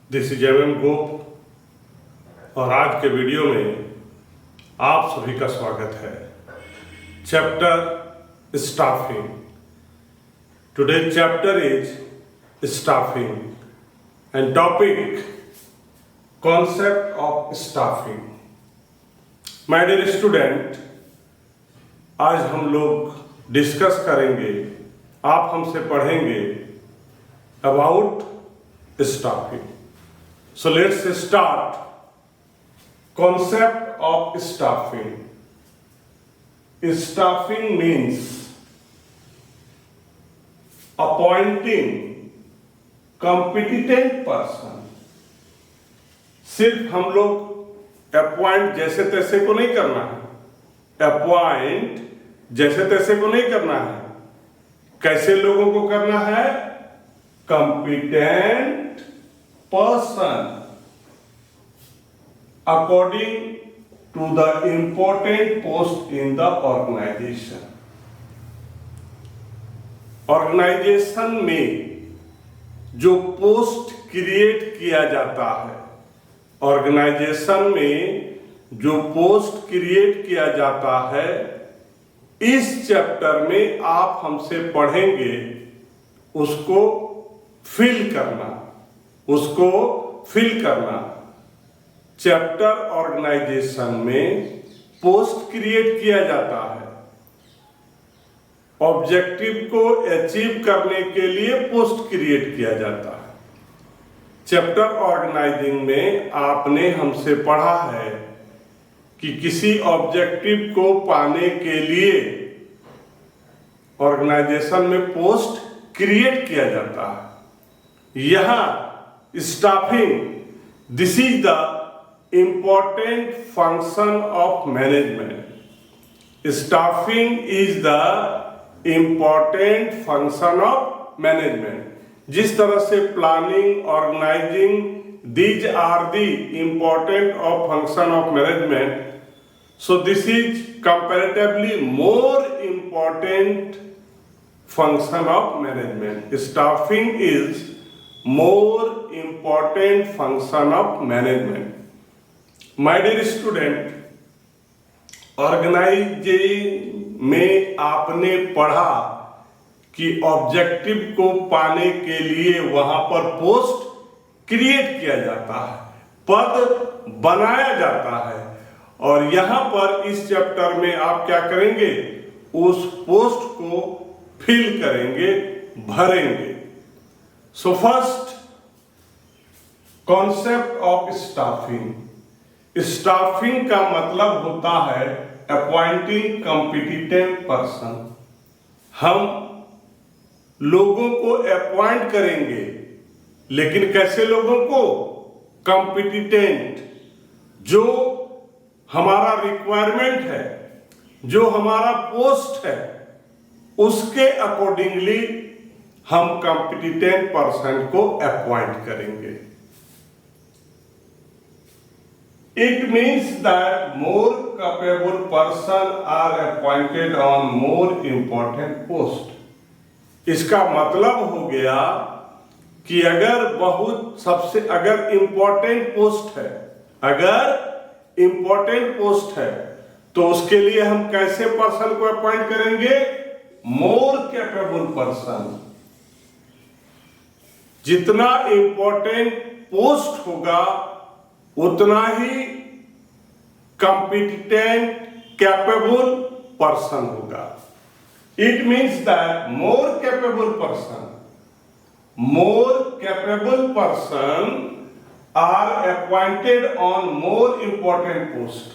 This is M गोप और आज के वीडियो में आप सभी का स्वागत है। Chapter staffing. Today chapter is staffing and topic concept of staffing. My dear student, आज हम लोग डिस्कस करेंगे, आप हमसे पढ़ेंगे about staffing. So let's start. Concept of staffing. Staffing means appointing competent person. सिर्फ हम लोग अपॉइंट जैसे तैसे को नहीं करना है, अपॉइंट जैसे तैसे को नहीं करना है। कैसे लोगों को करना है? competent person according to the important post in the organization. Organisation में जो पोस्ट क्रिएट किया जाता है, ऑर्गेनाइजेशन में जो पोस्ट क्रिएट किया जाता है, इस चैप्टर में आप हमसे पढ़ेंगे उसको फिल करना। चैप्टर ऑर्गेनाइजेशन में पोस्ट क्रिएट किया जाता है। ऑब्जेक्टिव को अचीव करने के लिए पोस्ट क्रिएट किया जाता है। चैप्टर ऑर्गेनाइजिंग में आपने हमसे पढ़ा है कि किसी ऑब्जेक्टिव को पाने के लिए ऑर्गेनाइजेशन में पोस्ट क्रिएट किया जाता है। यहां staffing, this is the important function of management. Staffing is the important function of management. जिस तरह से planning, organising, these are the important of function of management, so this is comparatively more important function of management. Staffing is more important function of management. My dear student, organising में आपने पढ़ा कि objective को पाने के लिए वहां पर पोस्ट क्रिएट किया जाता है, पद बनाया जाता है, और यहां पर इस चैप्टर में आप क्या करेंगे? उस पोस्ट को फिल करेंगे, भरेंगे। So first, concept of staffing. Staffing का मतलब होता है अपॉइंटिंग कॉम्पिटिटेंट पर्सन। हम लोगों को अपॉइंट करेंगे, लेकिन कैसे लोगों को? कॉम्पिटिटेंट, जो हमारा रिक्वायरमेंट है, जो हमारा पोस्ट है, उसके अकॉर्डिंगली हम कॉम्पिटिटेंट पर्सन को अपॉइंट करेंगे। It means that more capable person are appointed on more important post. इसका मतलब हो गया कि अगर इंपॉर्टेंट पोस्ट है, तो उसके लिए हम कैसे पर्सन को अपॉइंट करेंगे? More capable person. जितना इंपॉर्टेंट पोस्ट होगा उतना ही कॉम्पिटिटेंट कैपेबल पर्सन होगा। It means that more capable person are appointed on more important post.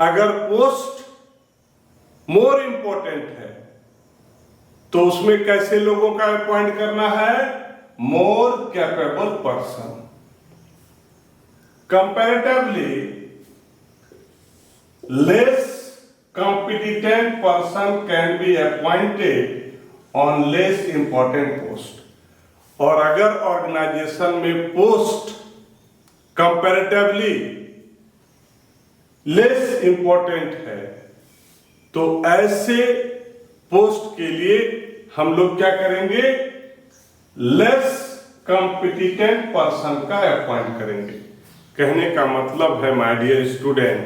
अगर पोस्ट मोर इंपॉर्टेंट है तो उसमें कैसे लोगों का अपॉइंट करना है? More capable person. Comparatively less competent person can be appointed on less important post. और अगर ऑर्गेनाइजेशन में पोस्ट कंपैरेटिवली लेस इंपॉर्टेंट है, तो ऐसे पोस्ट के लिए हम लोग क्या करेंगे? लेस कॉम्पिटिटेंट पर्सन का अपॉइंट करेंगे। कहने का मतलब है माय डियर स्टूडेंट,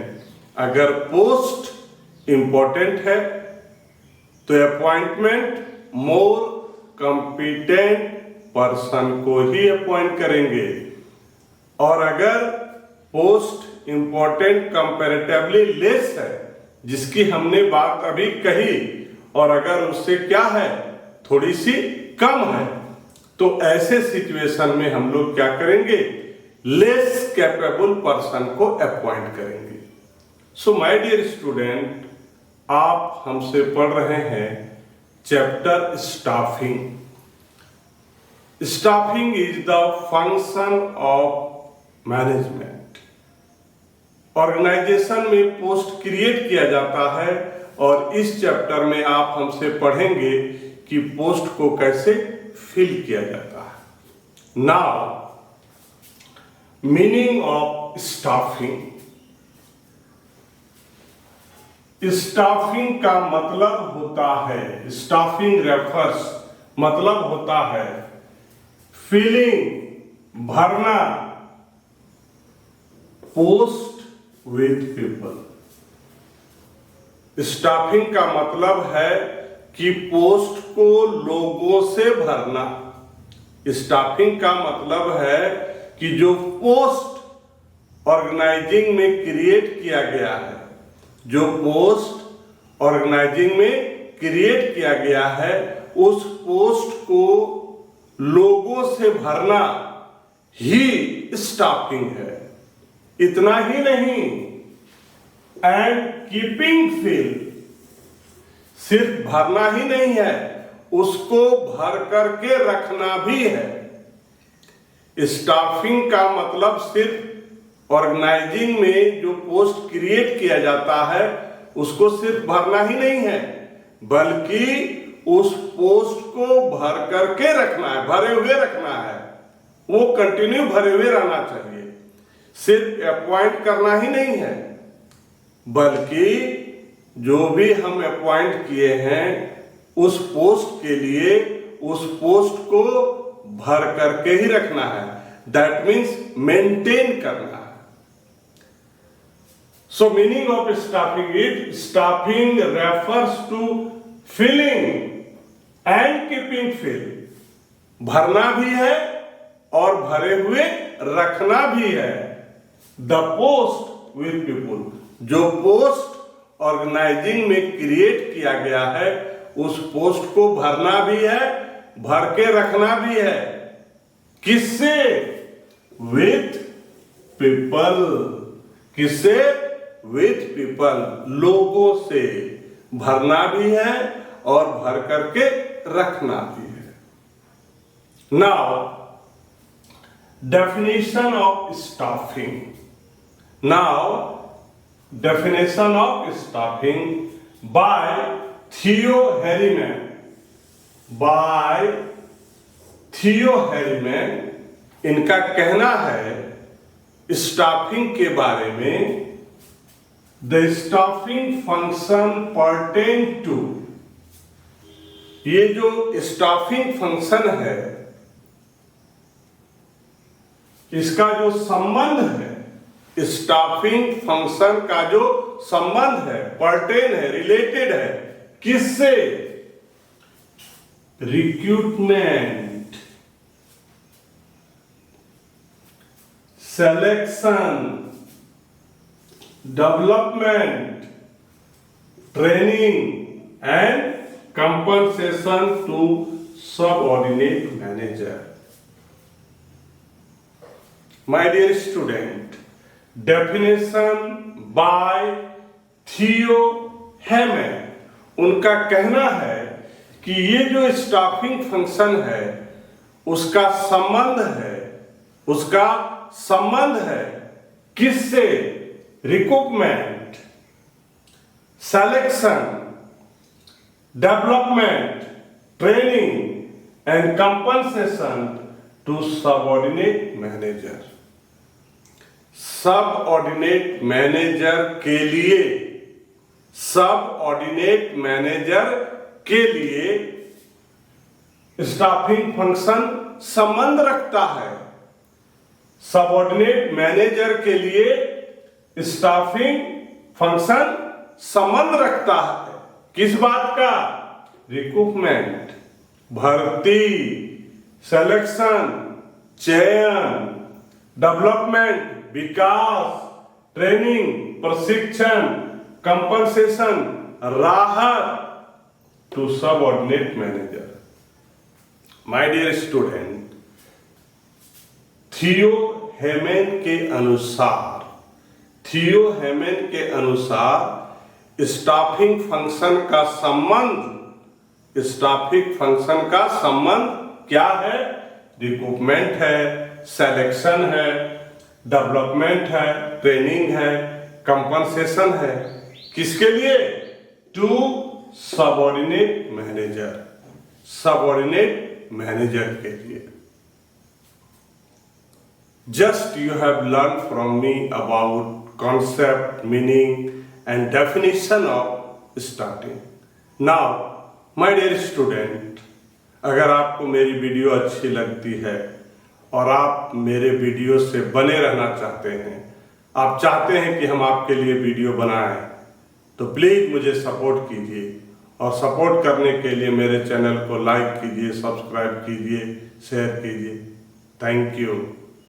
अगर पोस्ट इंपॉर्टेंट है तो अपॉइंटमेंट मोर कॉम्पिटेंट पर्सन को ही अपॉइंट करेंगे, और अगर पोस्ट इंपॉर्टेंट कंपैरेटिवली लेस है, जिसकी हमने बात अभी कही, और अगर उससे क्या है थोड़ी सी कम है, तो ऐसे सिचुएशन में हम लोग क्या करेंगे, लेस कैपेबल पर्सन को अपॉइंट करेंगे। सो माय डियर स्टूडेंट, आप हमसे पढ़ रहे हैं chapter staffing. Staffing is the function of management. Organisation में पोस्ट क्रिएट किया जाता है, और इस चैप्टर में आप हमसे पढ़ेंगे कि पोस्ट को कैसे फिल किया जाता है। Now meaning of staffing. Staffing का मतलब होता है, स्टाफिंग रेफर्स मतलब होता है फिलिंग, भरना, पोस्ट विथ पीपल। स्टाफिंग का मतलब है कि पोस्ट को लोगों से भरना। स्टाफिंग का मतलब है कि जो पोस्ट ऑर्गेनाइजिंग में क्रिएट किया गया है, जो पोस्ट ऑर्गेनाइजिंग में क्रिएट किया गया है, उस पोस्ट को लोगों से भरना ही स्टाफिंग है। इतना ही नहीं, एंड कीपिंग फिल, सिर्फ भरना ही नहीं है, उसको भर करके रखना भी है। स्टाफिंग का मतलब सिर्फ ऑर्गेनाइजिंग में जो पोस्ट क्रिएट किया जाता है उसको सिर्फ भरना ही नहीं है, बल्कि उस पोस्ट को भर करके रखना है, भरे हुए रखना है, वो कंटिन्यू भरे हुए रहना चाहिए। सिर्फ अपॉइंट करना ही नहीं है, बल्कि जो भी हम अपॉइंट किए हैं उस पोस्ट के लिए उस पोस्ट को भर करके ही रखना है। दैट मीन्स मेंटेन करना है। So meaning of staffing is, staffing refers to filling and keeping fill. भरना भी है और भरे हुए रखना भी है। द पोस्ट विथ पीपुल, जो पोस्ट ऑर्गेनाइजिंग में क्रिएट किया गया है उस पोस्ट को भरना भी है, भर के रखना भी है। किससे? With people. किससे? विथ पीपल, लोगों से भरना भी है और भर करके रखना भी है। Now definition of staffing. Now definition of staffing by Theo Haimann. Bye Theo हैरीमैन, इनका कहना है स्टाफिंग के बारे में, the staffing function pertain to, ये जो स्टाफिंग फंक्शन है इसका जो संबंध है, स्टाफिंग फंक्शन का जो संबंध है, पर्टेन है, रिलेटेड है, किससे? Recruitment, selection, development, training and compensation to subordinate manager. My dear student, definition by Theo Haimann, उनका कहना है कि ये जो स्टाफिंग फंक्शन है उसका संबंध है किससे? Recruitment, selection, development, training and compensation to subordinate manager. Subordinate manager के लिए, सबऑर्डिनेट मैनेजर के लिए स्टाफिंग फंक्शन संबंध रखता है। सबऑर्डिनेट मैनेजर के लिए स्टाफिंग फंक्शन संबंध रखता है। किस बात का? रिक्रूटमेंट, भर्ती, सिलेक्शन, चयन, डेवलपमेंट, विकास, ट्रेनिंग, प्रशिक्षण, कंपनसेशन, राहत to subordinate manager. My dear student, Theo Haimann के अनुसार स्टाफिंग फंक्शन का संबंध क्या है? रिक्रूटमेंट है, सिलेक्शन है, डेवलपमेंट है, ट्रेनिंग है, कंपनसेशन है। किसके लिए? टू सबऑर्डिनेट मैनेजर के लिए। Just you have learned from me about concept, meaning and definition of starting. Now, my dear student, अगर आपको मेरी वीडियो अच्छी लगती है और आप मेरे वीडियो से बने रहना चाहते हैं, आप चाहते हैं कि हम आपके लिए वीडियो बनाएं, तो प्लीज़ मुझे सपोर्ट कीजिए। और सपोर्ट करने के लिए मेरे चैनल को लाइक कीजिए, सब्सक्राइब कीजिए, शेयर कीजिए। Thank you.